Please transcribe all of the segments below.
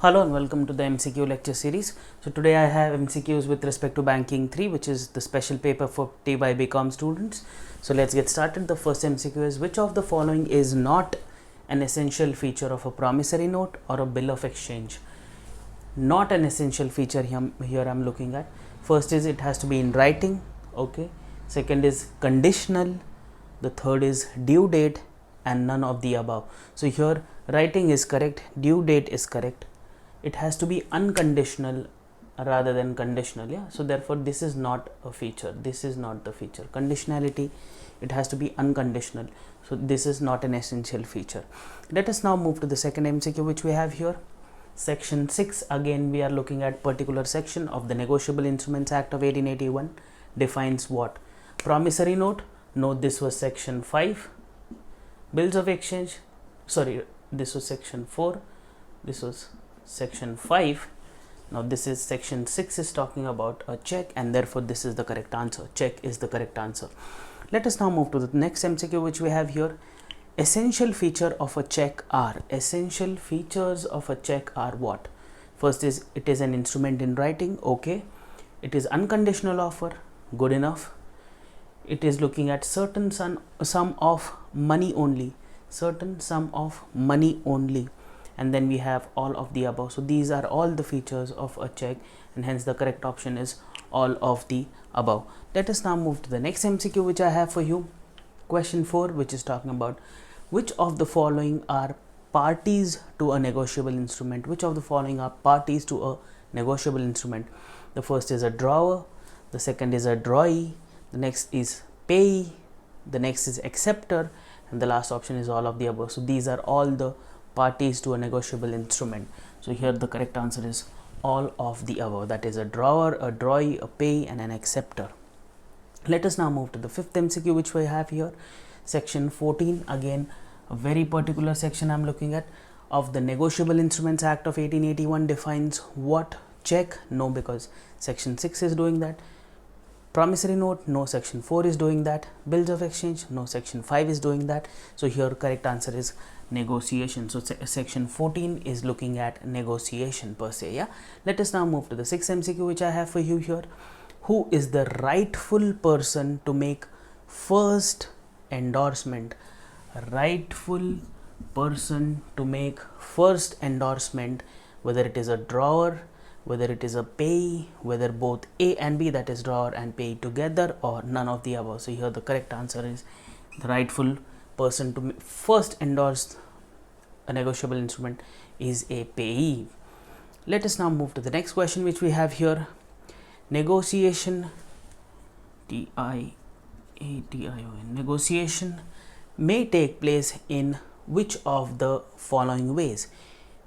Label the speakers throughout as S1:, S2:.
S1: Hello and welcome to the MCQ lecture series. So today I have MCQs with respect to banking 3, which is the special paper for TY BCom students. So let's get started. The first MCQ is, which of the following is not an essential feature of a promissory note or a bill of exchange? Not an essential feature here I'm looking at. First is it has to be in writing. Okay. Second is conditional. The third is due date, and none of the above. So here writing is correct, due date is correct. It has to be unconditional rather than conditional. Yeah, so therefore this is not a feature, this is not the feature. Conditionality, it has to be unconditional, so this is not an essential feature. Let us now move to the second MCQ which we have here. Section 6, again we are looking at particular section of the Negotiable Instruments Act of 1881. Defines what? Promissory note. No, this was section 5. Bills of exchange, sorry, this was section 4, this was section 5. Now this is section 6 is talking about a check, and therefore this is the correct answer. Check is the correct answer. Let us now move to the next MCQ which we have here. Essential feature of a check are. Essential features of a check are what? First is it is an instrument in writing. Okay. It is unconditional offer. Good enough. It is looking at certain sum of money only. Certain sum of money only. And then we have all of the above. So these are all the features of a check, and hence the correct option is all of the above. Let us now move to the next MCQ which I have for you. Question 4, which is talking about which of the following are parties to a negotiable instrument. Which of the following are parties to a negotiable instrument? The first is a drawer, the second is a drawee, the next is payee, the next is acceptor, and the last option is all of the above. So these are all the parties to a negotiable instrument. So here the correct answer is all of the above, that is a drawer, a drawee, a payee, and an acceptor. Let us now move to the fifth MCQ which we have here. Section 14, again a very particular section I'm looking at of the Negotiable Instruments Act of 1881. Defines what? Check. No, because section 6 is doing that. Promissory note, no, section 4 is doing that. Bills of exchange, no, section 5 is doing that. So here correct answer is negotiation. So section 14 is looking at negotiation per se. Yeah, let us now move to the sixth MCQ which I have for you here. Who is the rightful person to make first endorsement? Rightful person to make first endorsement, whether it is a drawer, whether it is a payee, whether both A and B, that is drawer and payee together, or none of the above. So here the correct answer is the rightful person to first endorse a negotiable instrument is a payee. Let us now move to the next question which we have here. Negotiation, T-I-A-T-I-O-N, negotiation may take place in which of the following ways?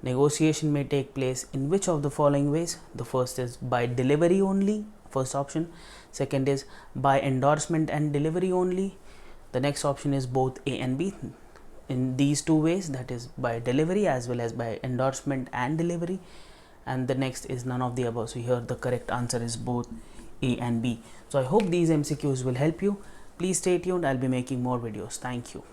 S1: Negotiation may take place in which of the following ways? The first is by delivery only, first option. Second is by endorsement and delivery only. The next option is both A and B. In these two ways, that is by delivery as well as by endorsement and delivery. And the next is none of the above. So here the correct answer is both A and B. So I hope these MCQs will help you. Please stay tuned. I'll be making more videos. Thank you.